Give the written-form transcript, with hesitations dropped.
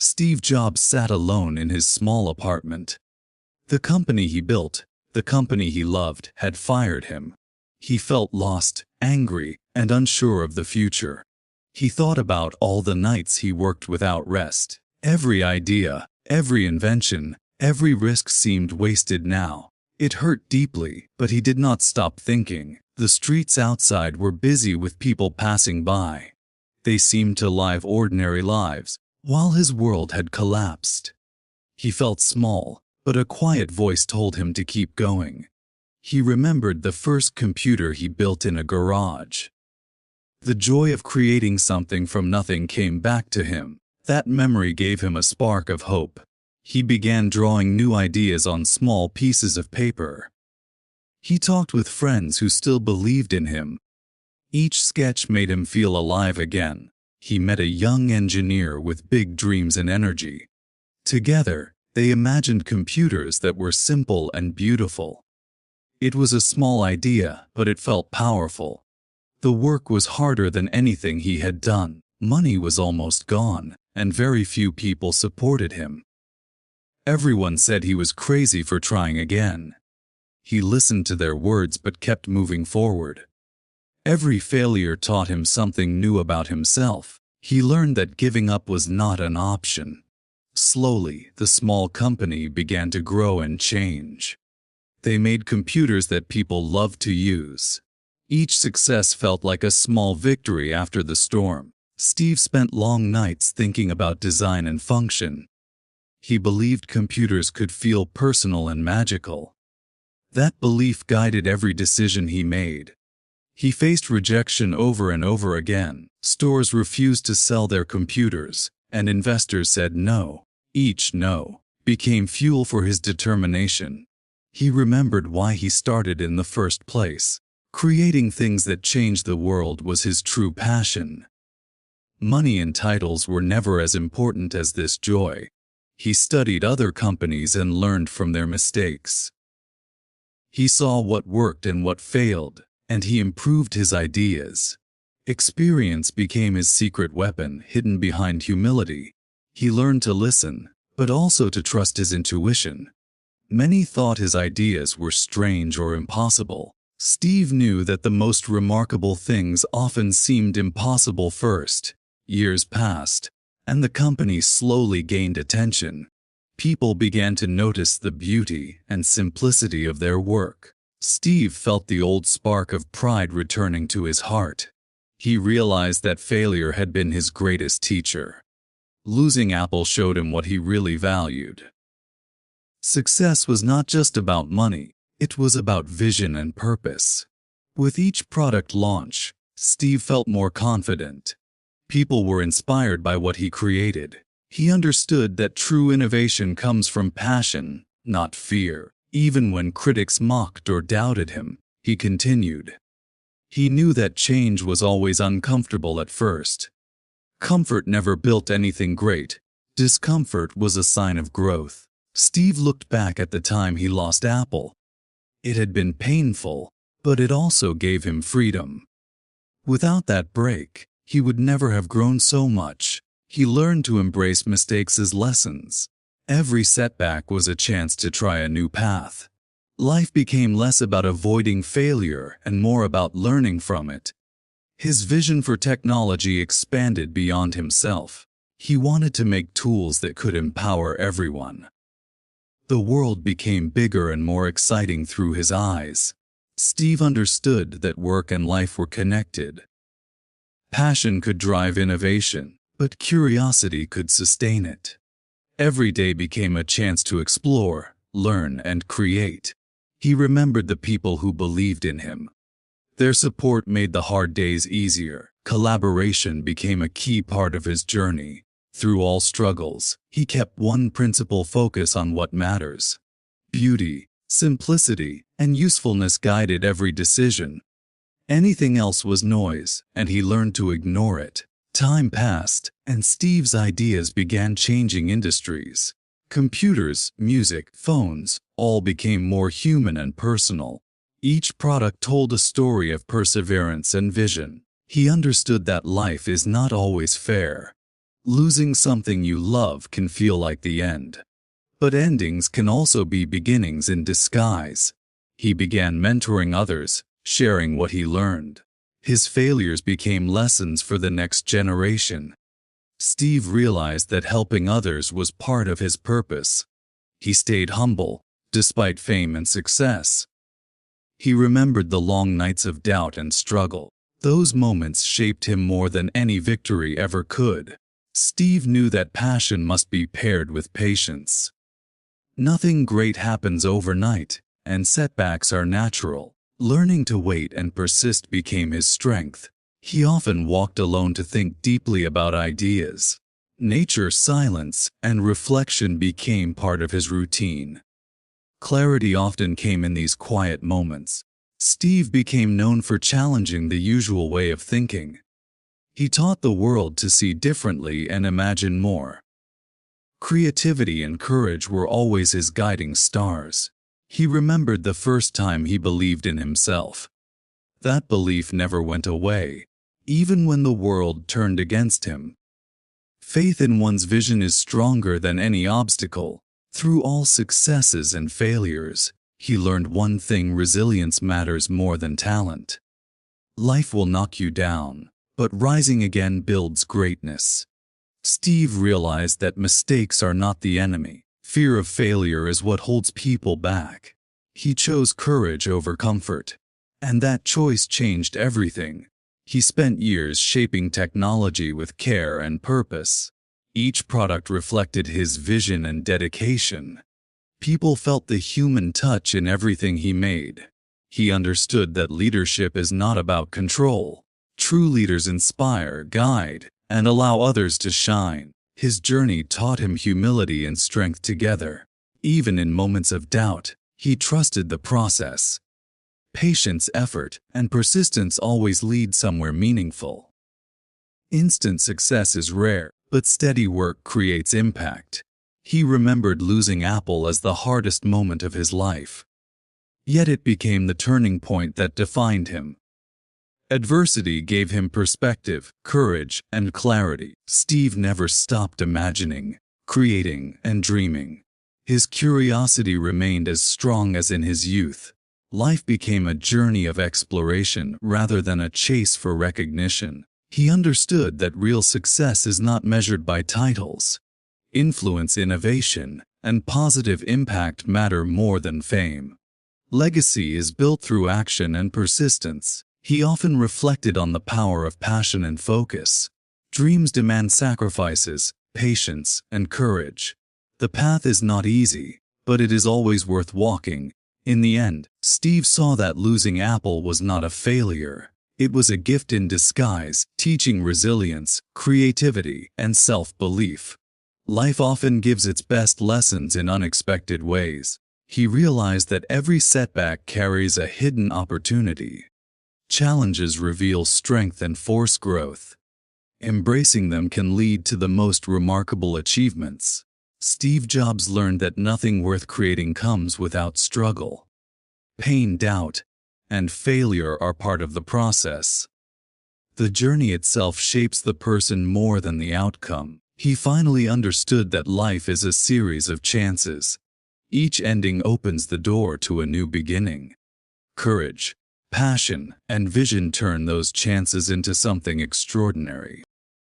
Steve Jobs sat alone in his small apartment. The company he built, the company he loved, had fired him. He felt lost, angry, and unsure of the future. He thought about all the nights he worked without rest. Every idea, every invention, every risk seemed wasted now. It hurt deeply, but he did not stop thinking. The streets outside were busy with people passing by. They seemed to live ordinary lives, while his world had collapsed. He felt small, but a quiet voice told him to keep going. He remembered the first computer he built in a garage. The joy of creating something from nothing came back to him. That memory gave him a spark of hope. He began drawing new ideas on small pieces of paper. He talked with friends who still believed in him. Each sketch made him feel alive again. He met a young engineer with big dreams and energy. Together, they imagined computers that were simple and beautiful. It was a small idea, but it felt powerful. The work was harder than anything he had done. Money was almost gone, and very few people supported him. Everyone said he was crazy for trying again. He listened to their words but kept moving forward. Every failure taught him something new about himself. He learned that giving up was not an option. Slowly, the small company began to grow and change. They made computers that people loved to use. Each success felt like a small victory after the storm. Steve spent long nights thinking about design and function. He believed computers could feel personal and magical. That belief guided every decision he made. He faced rejection over and over again. Stores refused to sell their computers, and investors said no. Each no became fuel for his determination. He remembered why he started in the first place. Creating things that changed the world was his true passion. Money and titles were never as important as this joy. He studied other companies and learned from their mistakes. He saw what worked and what failed, and he improved his ideas. Experience became his secret weapon, hidden behind humility. He learned to listen, but also to trust his intuition. Many thought his ideas were strange or impossible. Steve knew that the most remarkable things often seemed impossible first. Years passed, and the company slowly gained attention. People began to notice the beauty and simplicity of their work. Steve felt the old spark of pride returning to his heart. He realized that failure had been his greatest teacher. Losing Apple showed him what he really valued. Success was not just about money, it was about vision and purpose. With each product launch, Steve felt more confident. People were inspired by what he created. He understood that true innovation comes from passion, not fear. Even when critics mocked or doubted him, he continued. He knew that change was always uncomfortable at first. Comfort never built anything great. Discomfort was a sign of growth. Steve looked back at the time he lost Apple. It had been painful, but it also gave him freedom. Without that break, he would never have grown so much. He learned to embrace mistakes as lessons. Every setback was a chance to try a new path. Life became less about avoiding failure and more about learning from it. His vision for technology expanded beyond himself. He wanted to make tools that could empower everyone. The world became bigger and more exciting through his eyes. Steve understood that work and life were connected. Passion could drive innovation, but curiosity could sustain it. Every day became a chance to explore, learn, and create. He remembered the people who believed in him. Their support made the hard days easier. Collaboration became a key part of his journey. Through all struggles, he kept one principal focus on what matters. Beauty, simplicity, and usefulness guided every decision. Anything else was noise, and he learned to ignore it. Time passed, and Steve's ideas began changing industries. Computers, music, phones, all became more human and personal. Each product told a story of perseverance and vision. He understood that life is not always fair. Losing something you love can feel like the end. But endings can also be beginnings in disguise. He began mentoring others, sharing what he learned. His failures became lessons for the next generation. Steve realized that helping others was part of his purpose. He stayed humble, despite fame and success. He remembered the long nights of doubt and struggle. Those moments shaped him more than any victory ever could. Steve knew that passion must be paired with patience. Nothing great happens overnight, and setbacks are natural. Learning to wait and persist became his strength. He often walked alone to think deeply about ideas. Nature, silence, and reflection became part of his routine. Clarity often came in these quiet moments. Steve became known for challenging the usual way of thinking. He taught the world to see differently and imagine more. Creativity and courage were always his guiding stars. He remembered the first time he believed in himself. That belief never went away, even when the world turned against him. Faith in one's vision is stronger than any obstacle. Through all successes and failures, he learned one thing: resilience matters more than talent. Life will knock you down, but rising again builds greatness. Steve realized that mistakes are not the enemy. Fear of failure is what holds people back. He chose courage over comfort, and that choice changed everything. He spent years shaping technology with care and purpose. Each product reflected his vision and dedication. People felt the human touch in everything he made. He understood that leadership is not about control. True leaders inspire, guide, and allow others to shine. His journey taught him humility and strength together. Even in moments of doubt, he trusted the process. Patience, effort, and persistence always lead somewhere meaningful. Instant success is rare, but steady work creates impact. He remembered losing Apple as the hardest moment of his life. Yet it became the turning point that defined him. Adversity gave him perspective, courage, and clarity. Steve never stopped imagining, creating, and dreaming. His curiosity remained as strong as in his youth. Life became a journey of exploration rather than a chase for recognition. He understood that real success is not measured by titles. Influence, innovation, and positive impact matter more than fame. Legacy is built through action and persistence. He often reflected on the power of passion and focus. Dreams demand sacrifices, patience, and courage. The path is not easy, but it is always worth walking. In the end, Steve saw that losing Apple was not a failure. It was a gift in disguise, teaching resilience, creativity, and self-belief. Life often gives its best lessons in unexpected ways. He realized that every setback carries a hidden opportunity. Challenges reveal strength and force growth. Embracing them can lead to the most remarkable achievements. Steve Jobs learned that nothing worth creating comes without struggle. Pain, doubt, and failure are part of the process. The journey itself shapes the person more than the outcome. He finally understood that life is a series of chances. Each ending opens the door to a new beginning. Courage, passion, and vision turn those chances into something extraordinary.